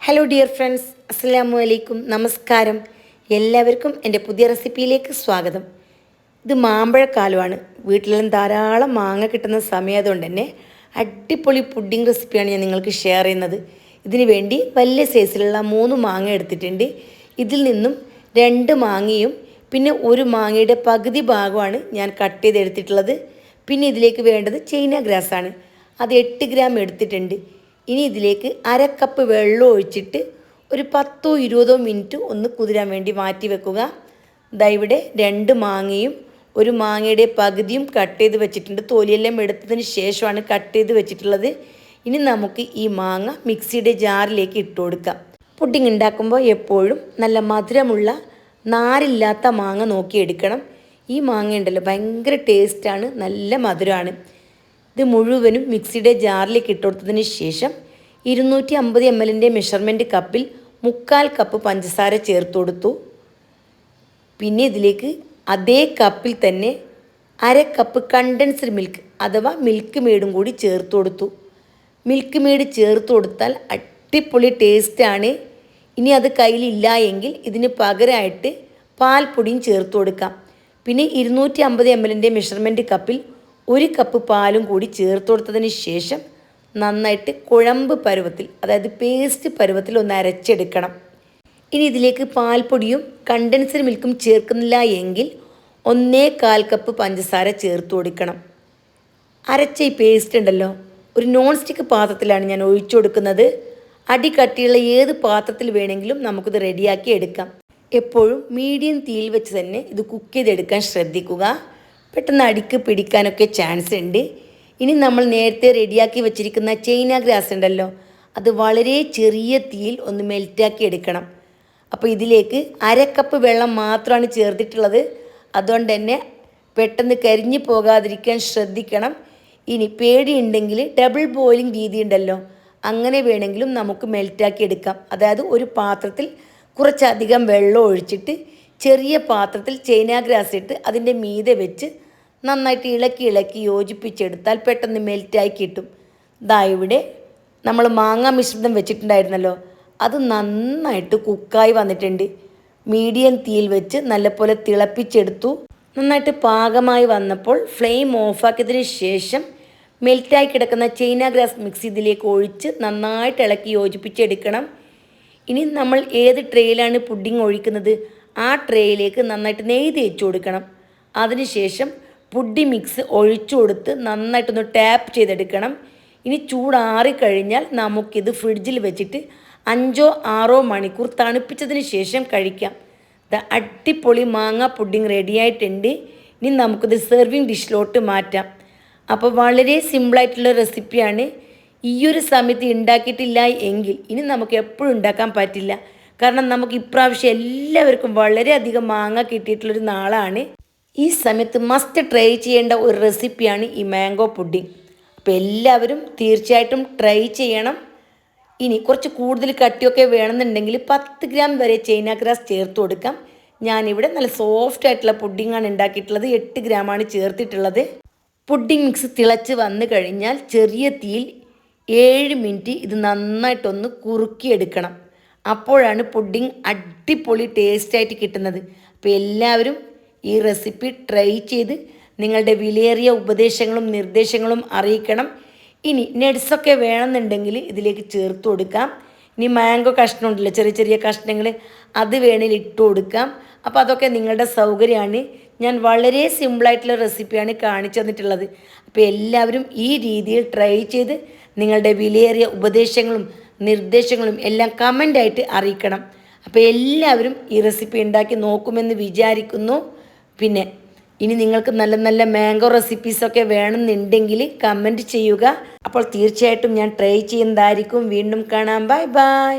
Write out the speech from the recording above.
Hello dear friends, അസ്സലാമു അലൈക്കും, നമസ്കാരം. എല്ലാവർക്കും എൻ്റെ പുതിയ റെസിപ്പിയിലേക്ക് സ്വാഗതം. ഇത് മാമ്പഴക്കാലമാണ്. വീട്ടിലെല്ലാം ധാരാളം മാങ്ങ കിട്ടുന്ന സമയമായതുകൊണ്ട് തന്നെ അടിപൊളി പുഡിംഗ് റെസിപ്പിയാണ് ഞാൻ നിങ്ങൾക്ക് ഷെയർ ചെയ്യുന്നത്. ഇതിന് വേണ്ടി വലിയ സൈസിലുള്ള 3 മാങ്ങ എടുത്തിട്ടുണ്ട്. ഇതിൽ നിന്നും 2 മാങ്ങയും പിന്നെ ഒരു മാങ്ങയുടെ പകുതി ഭാഗമാണ് ഞാൻ കട്ട് ചെയ്തെടുത്തിട്ടുള്ളത്. പിന്നെ ഇതിലേക്ക് വേണ്ടത് ചൈന ഗ്രാസാണ്. അത് 8 ഗ്രാം എടുത്തിട്ടുണ്ട്. ഇനി ഇതിലേക്ക് 1/2 കപ്പ് വെള്ളം ഒഴിച്ചിട്ട് ഒരു 10-20 മിനിറ്റ് ഒന്ന് കുതിരാൻ വേണ്ടി മാറ്റി വെക്കുക. ദാ ഇവിടെ 2 മാങ്ങയും ഒരു മാങ്ങയുടെ പകുതിയും കട്ട് ചെയ്ത് വെച്ചിട്ടുണ്ട്. തൊലിയെല്ലാം എടുത്തതിന് ശേഷമാണ് കട്ട് ചെയ്ത് വെച്ചിട്ടുള്ളത്. ഇനി നമുക്ക് ഈ മാങ്ങ മിക്സിയുടെ ജാറിലേക്ക് ഇട്ട് കൊടുക്കാം. പുഡിംഗ് ഉണ്ടാക്കുമ്പോൾ എപ്പോഴും നല്ല മധുരമുള്ള നാരില്ലാത്ത മാങ്ങ നോക്കിയെടുക്കണം. ഈ മാങ്ങ ഉണ്ടല്ലോ ഭയങ്കര ടേസ്റ്റാണ്, നല്ല മധുരമാണ്. ഇത് മുഴുവനും മിക്സിയുടെ ജാറിലേക്ക് ഇട്ട് കൊടുത്തതിന് ശേഷം 250 ml മെഷർമെൻറ്റ് കപ്പിൽ 3/4 കപ്പ് പഞ്ചസാര ചേർത്ത് കൊടുത്തു. പിന്നെ ഇതിലേക്ക് അതേ കപ്പിൽ തന്നെ 1/2 കപ്പ് കണ്ടൻസ്ഡ് മിൽക്ക് അഥവാ മിൽക്ക് മെയ്ഡും കൂടി ചേർത്ത് കൊടുത്തു. മിൽക്ക് മെയ്ഡ് ചേർത്ത് കൊടുത്താൽ അടിപൊളി ടേസ്റ്റാണ്. ഇനി അത് കയ്യിലില്ല എങ്കിൽ ഇതിന് പകരമായിട്ട് പാൽപ്പൊടിയും ചേർത്ത് കൊടുക്കാം. പിന്നെ 250 ml മെഷർമെൻറ്റ് കപ്പിൽ 1 കപ്പ് പാലും കൂടി ചേർത്ത് കൊടുത്തതിന് ശേഷം നന്നായിട്ട് കുഴമ്പ് പരുവത്തിൽ, അതായത് പേസ്റ്റ് പരുവത്തിൽ ഒന്ന് അരച്ചെടുക്കണം. ഇനി ഇതിലേക്ക് പാൽപ്പൊടിയും കണ്ടൻസ്ഡ് മിൽക്കും ചേർക്കുന്നില്ല എങ്കിൽ 1/4 കപ്പ് പഞ്ചസാര ചേർത്ത് കൊടുക്കണം. അരച്ച ഈ പേസ്റ്റ് ഉണ്ടല്ലോ ഒരു നോൺ സ്റ്റിക്ക് പാത്രത്തിലാണ് ഞാൻ ഒഴിച്ചു കൊടുക്കുന്നത്. അടി കട്ടിയുള്ള ഏത് പാത്രത്തിൽ വേണമെങ്കിലും നമുക്കിത് റെഡിയാക്കി എടുക്കാം. എപ്പോഴും മീഡിയം തീയിൽ വെച്ച് തന്നെ ഇത് കുക്ക് ചെയ്തെടുക്കാൻ ശ്രദ്ധിക്കുക. പെട്ടെന്ന് അടിക്ക് പിടിക്കാനൊക്കെ ചാൻസ് ഉണ്ട്. ഇനി നമ്മൾ നേരത്തെ റെഡിയാക്കി വെച്ചിരിക്കുന്ന ചൈന ഗ്രാസ് ഉണ്ടല്ലോ, അത് വളരെ ചെറിയ തീയിൽ ഒന്ന് മെൽറ്റാക്കി എടുക്കണം. അപ്പോൾ ഇതിലേക്ക് 1/2 കപ്പ് വെള്ളം മാത്രമാണ് ചേർത്തിട്ടുള്ളത്. അതുകൊണ്ട് തന്നെ പെട്ടെന്ന് കരിഞ്ഞു പോകാതിരിക്കാൻ ശ്രദ്ധിക്കണം. ഇനി പേടിയുണ്ടെങ്കിൽ ഡബിൾ ബോയിലിംഗ് രീതി ഉണ്ടല്ലോ, അങ്ങനെ വേണമെങ്കിലും നമുക്ക് മെൽറ്റാക്കി എടുക്കാം. അതായത് ഒരു പാത്രത്തിൽ കുറച്ചധികം വെള്ളം ഒഴിച്ചിട്ട് ചെറിയ പാത്രത്തിൽ ചൈന ഗ്രാസ് ഇട്ട് അതിൻ്റെ മീതെ വെച്ച് നന്നായിട്ട് ഇളക്കി യോജിപ്പിച്ചെടുത്താൽ പെട്ടെന്ന് മെൽറ്റായി കിട്ടും. ദാ ഇവിടെ നമ്മൾ മാങ്ങ മിശ്രിതം വെച്ചിട്ടുണ്ടായിരുന്നല്ലോ, അത് നന്നായിട്ട് കുക്കായി വന്നിട്ടുണ്ട്. മീഡിയം തീയിൽ വെച്ച് നല്ലപോലെ തിളപ്പിച്ചെടുത്തു. നന്നായിട്ട് പാകമായി വന്നപ്പോൾ ഫ്ലെയിം ഓഫാക്കിയതിന് ശേഷം മെൽറ്റായി കിടക്കുന്ന ചൈന ഗ്രാസ് മിക്സ് ഇതിലേക്ക് ഒഴിച്ച് നന്നായിട്ട് ഇളക്കി യോജിപ്പിച്ചെടുക്കണം. ഇനി നമ്മൾ ഏത് ട്രേയിലാണ് പുഡിംഗ് ഒഴിക്കുന്നത് ആ ട്രേയിലേക്ക് നന്നായിട്ട് നെയ്യ് തേച്ച് കൊടുക്കണം. അതിനുശേഷം പുഡിംഗ് മിക്സ് ഒഴിച്ചു കൊടുത്ത് നന്നായിട്ടൊന്ന് ടാപ്പ് ചെയ്തെടുക്കണം. ഇനി ചൂടാറിക്കഴിഞ്ഞാൽ നമുക്കിത് ഫ്രിഡ്ജിൽ വെച്ചിട്ട് 5-6 മണിക്കൂർ തണുപ്പിച്ചതിന് ശേഷം കഴിക്കാം. അടിപൊളി മാങ്ങ പുഡിംഗ് റെഡിയായിട്ടുണ്ട്. ഇനി നമുക്കിത് സെർവിങ് ഡിഷിലോട്ട് മാറ്റാം. അപ്പോൾ വളരെ സിമ്പിളായിട്ടുള്ള റെസിപ്പിയാണ്. ഈ ഒരു സമയത്ത് ഉണ്ടാക്കിയിട്ടില്ല എങ്കിൽ ഇനി നമുക്ക് എപ്പോഴും ഉണ്ടാക്കാൻ പറ്റില്ല. കാരണം നമുക്ക് ഇപ്രാവശ്യം എല്ലാവർക്കും വളരെയധികം മാങ്ങ കിട്ടിയിട്ടുള്ളൊരു നാളാണ്. ഈ സമയത്ത് മസ്റ്റ് ട്രൈ ചെയ്യേണ്ട ഒരു റെസിപ്പിയാണ് ഈ മാംഗോ പുഡിംഗ്. അപ്പോൾ എല്ലാവരും തീർച്ചയായിട്ടും ട്രൈ ചെയ്യണം. ഇനി കുറച്ച് കൂടുതൽ കട്ടിയൊക്കെ വേണമെന്നുണ്ടെങ്കിൽ 10 ഗ്രാം വരെ ചൈന ഗ്രാസ് ചേർത്ത് കൊടുക്കാം. ഞാനിവിടെ നല്ല സോഫ്റ്റ് ആയിട്ടുള്ള പുഡിങ്ങാണ് ഉണ്ടാക്കിയിട്ടുള്ളത്. 8 ഗ്രാമാണ് ചേർത്തിട്ടുള്ളത്. പുഡിംഗ് മിക്സ് തിളച്ച് വന്നു കഴിഞ്ഞാൽ ചെറിയ തീയിൽ 7 മിനിറ്റ് ഇത് നന്നായിട്ടൊന്ന് കുറുക്കിയെടുക്കണം. അപ്പോഴാണ് പുഡിംഗ് അടിപൊളി ടേസ്റ്റായിട്ട് കിട്ടുന്നത്. അപ്പോൾ എല്ലാവരും ഈ റെസിപ്പി ട്രൈ ചെയ്ത് നിങ്ങളുടെ വിലയേറിയ ഉപദേശങ്ങളും നിർദ്ദേശങ്ങളും അറിയിക്കണം. ഇനി നട്ട്സൊക്കെ വേണമെന്നുണ്ടെങ്കിൽ ഇതിലേക്ക് ചേർത്ത് കൊടുക്കാം. ഇനി മാംഗോ കഷ്ണം ഉണ്ടല്ലോ, ചെറിയ ചെറിയ കഷ്ണങ്ങൾ, അത് വേണമെങ്കിൽ ഇട്ട് കൊടുക്കാം. അപ്പോൾ അതൊക്കെ നിങ്ങളുടെ സൗകര്യമാണ്. ഞാൻ വളരെ സിമ്പിളായിട്ടുള്ള റെസിപ്പിയാണ് കാണിച്ചു തന്നിട്ടുള്ളത്. അപ്പോൾ എല്ലാവരും ഈ രീതിയിൽ ട്രൈ ചെയ്ത് നിങ്ങളുടെ വിലയേറിയ ഉപദേശങ്ങളും നിർദ്ദേശങ്ങളും എല്ലാം കമൻ്റായിട്ട് അറിയിക്കണം. അപ്പോൾ എല്ലാവരും ഈ റെസിപ്പി ഉണ്ടാക്കി നോക്കുമെന്ന് വിചാരിക്കുന്നു. പിന്നെ ഇനി നിങ്ങൾക്ക് നല്ല നല്ല മാംഗോ റെസിപ്പീസൊക്കെ വേണമെന്നുണ്ടെങ്കിൽ കമൻറ്റ് ചെയ്യുക. അപ്പോൾ തീർച്ചയായിട്ടും ഞാൻ ട്രൈ ചെയ്യുന്നതായിരിക്കും. വീണ്ടും കാണാം. Bye bye.